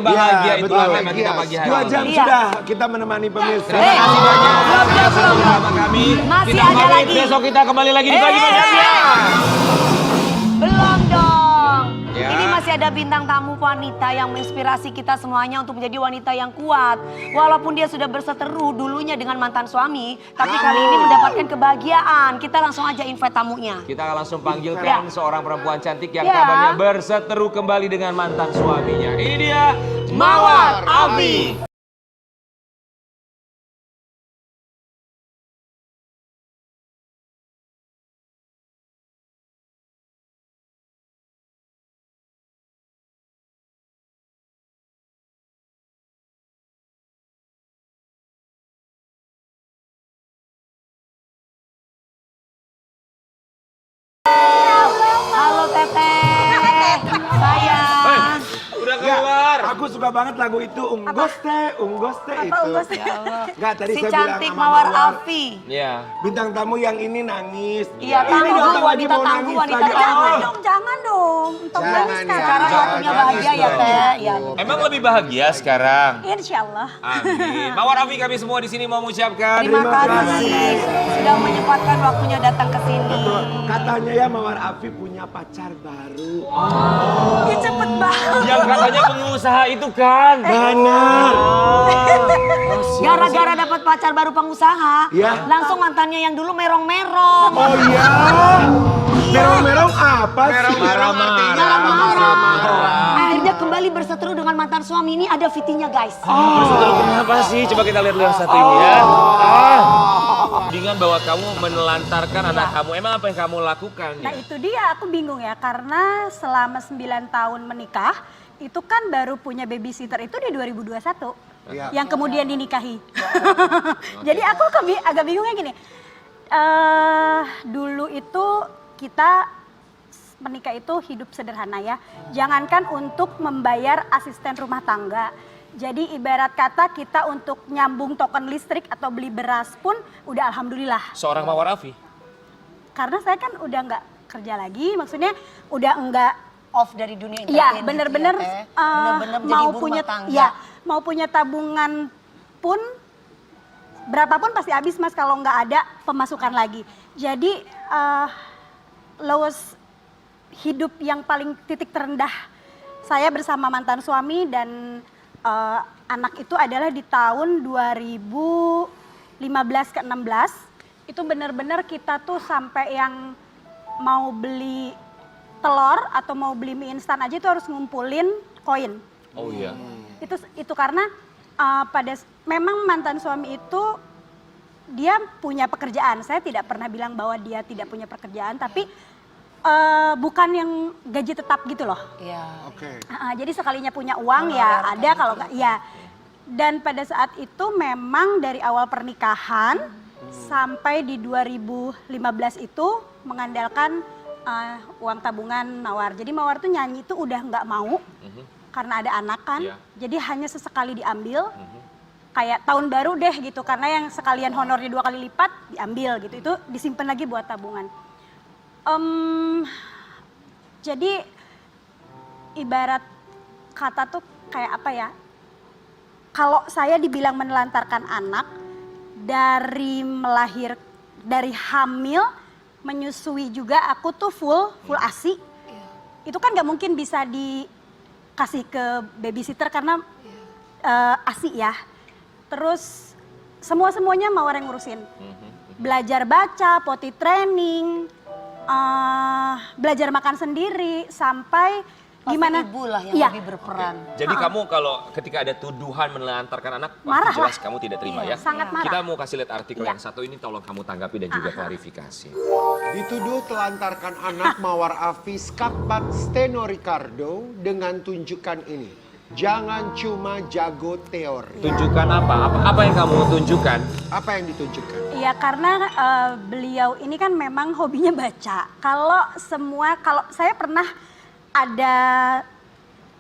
bahagia Ya, itulah betul. tema kita pagi hari 2 ini. jam sudah kita menemani pemirsa. Terima kasih banyak sudah bersama kami. Masih Kita ada pamit, lagi. besok kita kembali lagi di pagi ya. Belum dong. Ya. Ini masih ada bintang tamu wanita yang menginspirasi kita semuanya untuk menjadi wanita yang kuat. Walaupun dia sudah berseteru dulunya dengan mantan suami, tapi kali ini mendapatkan kebahagiaan. Kita langsung aja invite tamunya. Kita akan langsung panggilkan seorang perempuan cantik yang Ya. kabarnya berseteru kembali dengan mantan suaminya. Ini dia Mawar Afi. Halo Teteh. Sayang. Udah Ya, keluar. aku suka banget lagu itu unggos teh itu. unggos teh? Enggak, tadi Si saya bilang cantik sama Mawar Afi. Ya. Bintang tamu yang ini nangis. Iya, Ini tangguh, datang lagi wanita mau tangguh, nangis wanita lagi. tangguh. Oh. Jangan dong. Untuk Jangan nangis ya. sekarang. Sekarang waktunya bahagia ya Teh. Ya. Emang lebih bahagia sekarang? Insya Allah. Amin. Mawar Afi, kami semua di sini mau mengucapkan Terima kasih sudah menyempatkan waktunya datang ke sini. Katanya ya Mawar Afi punya pacar baru. Ya cepet banget. yang katanya pengusaha itu kan. Benar. Gara-gara dapat pacar baru pengusaha, Iya. langsung mantannya yang dulu merong-merong. Oh iya. Merong-merong apa sih? Marah-marah. Akhirnya kembali berseteru dengan mantan suami. Ini ada VT-nya guys. Berseteru kenapa sih? Coba kita lihat yang satu ini ya. Dengan bahwa kamu menelantarkan anak kamu, emang apa yang kamu lakukan? Nah itu dia, aku bingung ya. Karena selama 9 tahun menikah, itu kan baru punya babysitter itu di 2021. Iya. Yang kemudian dinikahi. Jadi aku agak bingungnya gini. Dulu itu kita menikah itu hidup sederhana ya. Jangankan untuk membayar asisten rumah tangga. Jadi ibarat kata kita untuk nyambung token listrik atau beli beras pun udah alhamdulillah. Seorang Mawar Afi. Karena saya kan udah nggak kerja lagi, maksudnya udah nggak Off dari dunia entertain. iya gitu bener-bener ya, Teh. Bener-bener menjadi mau ibu punya rumah tangga. ya mau punya tabungan pun berapapun pasti habis Mas kalau nggak ada pemasukan lagi. Jadi lowest hidup yang paling titik terendah saya bersama mantan suami dan anak itu adalah di tahun 2015 ke 16. Itu benar-benar kita tuh sampai yang mau beli telur atau mau beli mie instan aja itu harus ngumpulin koin. Oh iya. Itu karena memang mantan suami itu dia punya pekerjaan. Saya tidak pernah bilang bahwa dia tidak punya pekerjaan, tapi bukan yang gaji tetap gitu loh. Iya. Oke. Jadi sekalinya punya uang ya ada, kalau nggak ya. Dan pada saat itu memang dari awal pernikahan sampai di 2015 itu mengandalkan uang tabungan Mawar. Jadi Mawar tuh nyanyi tuh udah nggak mau karena ada anak kan. Iya. Jadi hanya sesekali diambil. Kayak tahun baru deh gitu, karena yang sekalian honornya 2 kali lipat diambil gitu. Itu disimpan lagi buat tabungan. Jadi ibarat kata tuh kayak apa ya? Kalau saya dibilang menelantarkan anak dari hamil, menyusui juga aku tuh full ASI. Itu kan nggak mungkin bisa dikasih ke babysitter karena ASI ya. Terus semuanya Mawar yang ngurusin. Belajar baca, potty training, belajar makan sendiri sampai Pasti gimana? ibu lah yang Iya. lebih berperan. Jadi kamu kalau ketika ada tuduhan menelantarkan anak, pasti Marah jelas lah. kamu tidak terima Iya, ya. sangat marah. Kita mau kasih lihat artikel Iya. yang satu ini, tolong kamu tanggapi dan juga klarifikasi. Dituduh telantarkan anak Mawar Afi Skakbat Steno Ricardo dengan tunjukkan ini. Jangan cuma jago teori. Tunjukkan apa yang kamu tunjukkan? Apa yang ditunjukkan? Iya karena beliau ini kan memang hobinya baca. Kalau saya pernah ada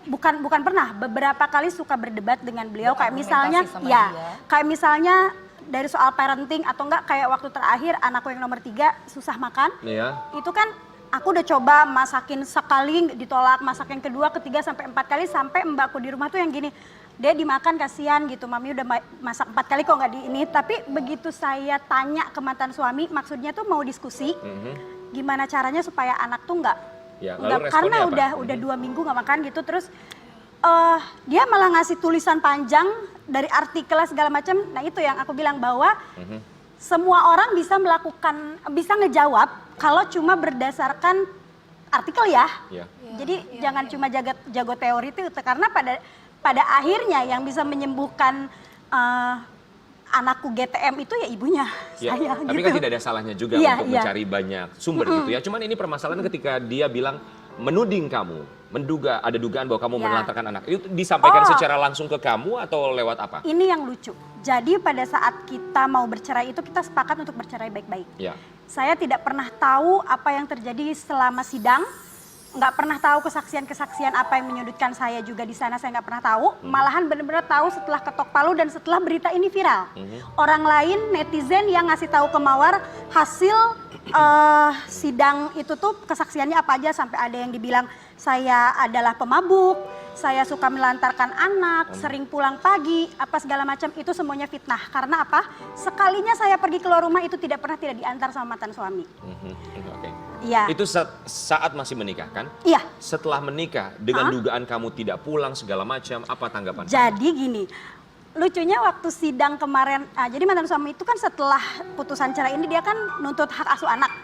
bukan pernah, beberapa kali suka berdebat dengan beliau kayak misalnya sama ya dia. kayak misalnya dari soal parenting atau enggak kayak waktu terakhir anakku yang nomor 3 susah makan. Iya. Itu kan Aku udah coba masakin sekali ditolak, masak yang kedua, ketiga sampai 4 kali sampai mbakku di rumah tuh yang gini, dia dimakan kasihan gitu, mami udah masak 4 kali kok nggak di ini. Tapi begitu saya tanya ke mantan suami, maksudnya tuh mau diskusi, gimana caranya supaya anak tuh nggak, Ya, lalu karena responnya apa? udah 2 minggu nggak makan gitu, terus dia malah ngasih tulisan panjang dari artikel segala macam. Nah itu yang aku bilang bahwa semua orang bisa melakukan, bisa ngejawab kalau cuma berdasarkan artikel ya. Ya. Jadi jangan cuma jago teori itu, karena pada akhirnya yang bisa menyembuhkan anakku GTM itu ya ibunya, Ya, saya tapi gitu. kan tidak ada salahnya juga Iya, untuk iya. mencari banyak sumber gitu ya. Cuman ini permasalahan ketika dia bilang menuding kamu, menduga ada dugaan bahwa kamu Ya. menelantarkan anak. Itu disampaikan Oh. secara langsung ke kamu atau lewat apa? Ini yang lucu. Jadi pada saat kita mau bercerai itu kita sepakat untuk bercerai baik-baik. Ya. Saya tidak pernah tahu apa yang terjadi selama sidang, nggak pernah tahu kesaksian-kesaksian apa yang menyudutkan saya juga di sana, saya nggak pernah tahu. Malahan benar-benar tahu setelah ketok palu dan setelah berita ini viral. Orang lain, netizen yang ngasih tahu ke Mawar hasil sidang itu tuh kesaksiannya apa aja, sampai ada yang dibilang saya adalah pemabuk, saya suka melantarkan anak, sering pulang pagi, apa segala macam, itu semuanya fitnah. Karena apa? Sekalinya saya pergi keluar rumah itu tidak pernah tidak diantar sama mantan suami. Oke. Iya. Itu saat masih menikah kan? Iya. Setelah menikah dengan dugaan kamu tidak pulang segala macam, apa tanggapan kamu? Jadi gini, lucunya waktu sidang kemarin, jadi mantan suami itu kan setelah putusan cerai ini dia kan nuntut hak asuh anak.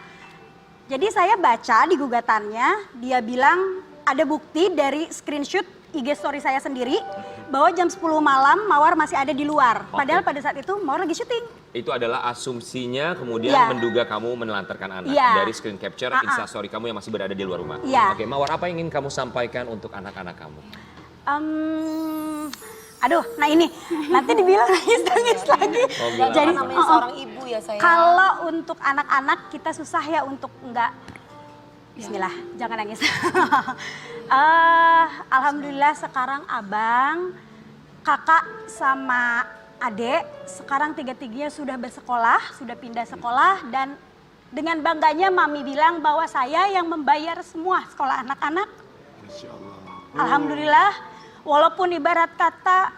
Jadi saya baca di gugatannya, dia bilang ada bukti dari screenshot IG story saya sendiri bahwa jam 10 malam Mawar masih ada di luar. Padahal pada saat itu Mawar lagi syuting. Itu adalah asumsinya kemudian Iya. menduga kamu menelantarkan anak Iya. dari screen capture instastory kamu yang masih berada di luar rumah. Iya. Oke, Mawar, apa yang ingin kamu sampaikan untuk anak-anak kamu? Aduh, nah ini nanti dibilang nangis lagi. bilang Jadi Namanya seorang ibu ya saya. kalau untuk anak-anak kita susah ya untuk enggak. Bismillah, jangan nangis. Alhamdulillah sekarang abang, kakak sama adek sekarang tiga-tiganya sudah bersekolah, sudah pindah sekolah, dan dengan bangganya mami bilang bahwa saya yang membayar semua sekolah anak-anak. Masya Allah. Alhamdulillah, walaupun ibarat kata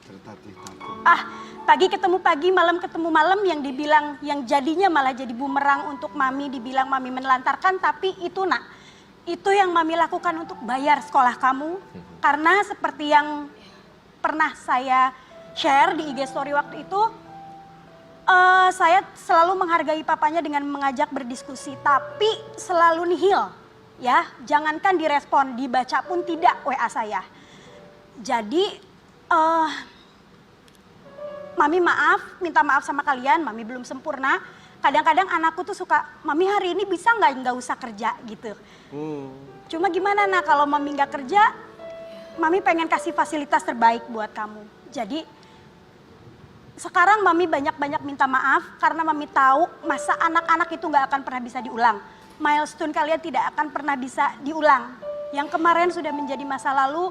Tertatih-tatih. pagi ketemu pagi, malam ketemu malam, yang dibilang yang jadinya malah jadi bumerang untuk mami, dibilang mami menelantarkan, tapi itu itu yang mami lakukan untuk bayar sekolah kamu. Karena seperti yang pernah saya share di IG story waktu itu, saya selalu menghargai papanya dengan mengajak berdiskusi, tapi selalu nihil. Ya, jangankan direspon, dibaca pun tidak WA saya. Jadi, mami maaf, minta maaf sama kalian, mami belum sempurna. Kadang-kadang anakku tuh suka, mami hari ini bisa nggak usah kerja gitu. Cuma gimana kalau mami nggak kerja, mami pengen kasih fasilitas terbaik buat kamu. Jadi, sekarang mami banyak-banyak minta maaf karena mami tahu masa anak-anak itu nggak akan pernah bisa diulang. Milestone kalian tidak akan pernah bisa diulang. Yang kemarin sudah menjadi masa lalu.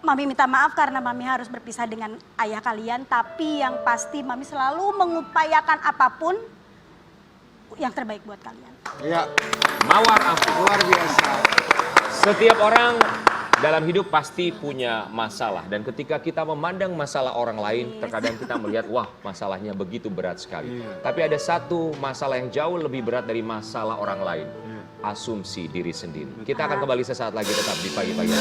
Mami minta maaf karena mami harus berpisah dengan ayah kalian. Tapi yang pasti mami selalu mengupayakan apapun yang terbaik buat kalian. Ya, Mawar Afiq. luar biasa. Setiap orang dalam hidup pasti punya masalah, dan ketika kita memandang masalah orang lain, terkadang kita melihat, wah, masalahnya begitu berat sekali. Tapi ada satu masalah yang jauh lebih berat dari masalah orang lain, asumsi diri sendiri. Kita akan kembali sesaat lagi, tetap di pagi-pagi.